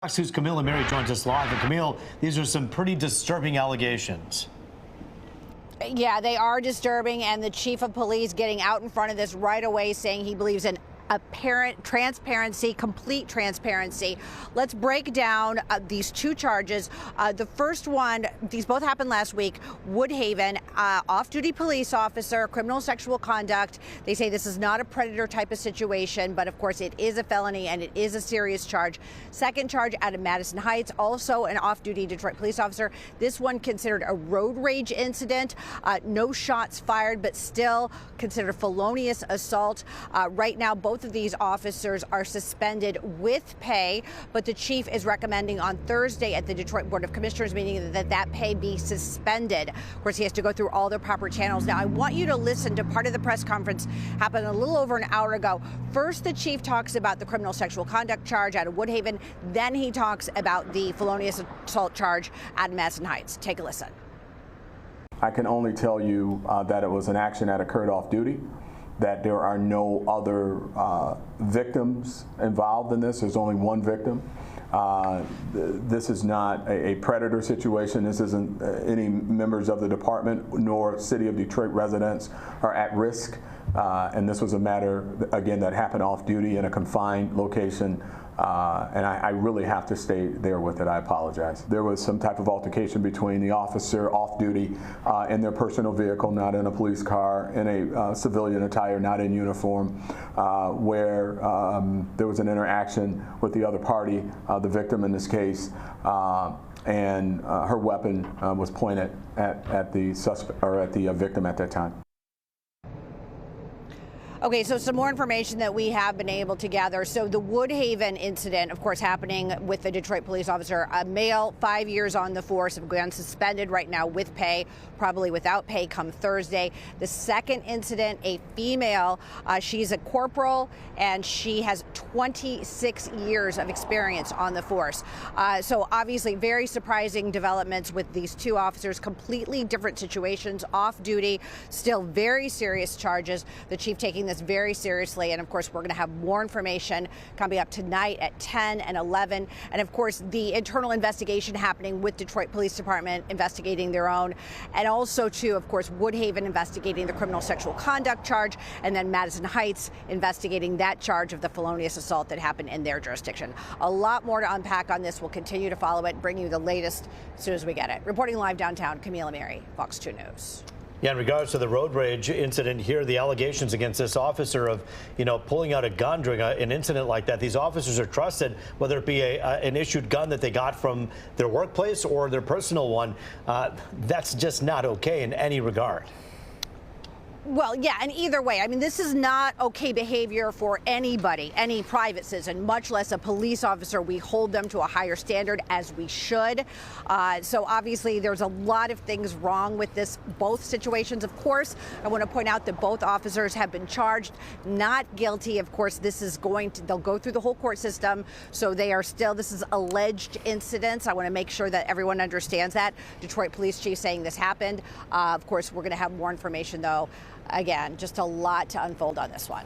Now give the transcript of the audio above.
Fox News' Camille Mary joins us live. And Camille, these are some pretty disturbing allegations. Yeah, they are disturbing, and the chief of police getting out in front of this right away, saying he believes in apparent transparency, complete transparency. Let's break down these two charges. The first one, these both happened last week. Woodhaven, off-duty police officer, criminal sexual conduct. They say this is not a predator type of situation, but of course it is a felony and it is a serious charge. Second charge out of Madison Heights, also an off-duty Detroit police officer. This one considered a road rage incident. No shots fired, but still considered felonious assault. Right now, both of these officers are suspended with pay, but the chief is recommending on Thursday at the Detroit Board of Commissioners meeting that pay be suspended. Of course, he has to go through all the proper channels. Now, I want you to listen to part of the press conference happened a little over an hour ago. First, the chief talks about the criminal sexual conduct charge out of Woodhaven. Then he talks about the felonious assault charge out of Madison Heights. Take a listen. I can only tell you that it was an action that occurred off duty, that there are no other victims involved in this. There's only one victim. This is not a predator situation. This isn't any members of the department nor City of Detroit residents are at risk. And this was a matter, again, that happened off duty in a confined location. And I really have to stay there with it. I apologize. There was some type of altercation between the officer off duty in their personal vehicle, not in a police car, in a civilian attire, not in uniform, where there was an interaction with the other party, the victim in this case, and her weapon was pointed at the suspect or at the victim at that time. Okay, so some more information that we have been able to gather. So the Woodhaven incident, of course, happening with the Detroit police officer, a male, 5 years on the force, have been suspended right now with pay, probably without pay come Thursday. The second incident, a female, she's a corporal and she has 26 years of experience on the force. So obviously very surprising developments with these two officers, completely different situations, off duty, still very serious charges. The chief taking this very seriously, and of course we're going to have more information coming up tonight at 10 and 11, and of course the internal investigation happening with Detroit Police Department investigating their own, and also too, of course, Woodhaven investigating the criminal sexual conduct charge, and then Madison Heights investigating that charge of the felonious assault that happened in their jurisdiction. A lot more to unpack on this. We'll continue to follow it, bring you the latest as soon as we get it. Reporting live downtown, Camille Mary, Fox 2 News. Yeah, in regards to the road rage incident here, the allegations against this officer of, pulling out a gun during an incident like that. These officers are trusted, whether it be an issued gun that they got from their workplace or their personal one. That's just not okay in any regard. Well, yeah, and either way, I mean, this is not okay behavior for anybody, any private citizen, much less a police officer. We hold them to a higher standard, as we should. So obviously, there's a lot of things wrong with both situations. Of course, I want to point out that both officers have been charged not guilty. Of course, this is they'll go through the whole court system. So they are still, this is alleged incidents. I want to make sure that everyone understands that. Detroit Police Chief saying this happened. Of course, we're going to have more information, though. Again, just a lot to unfold on this one.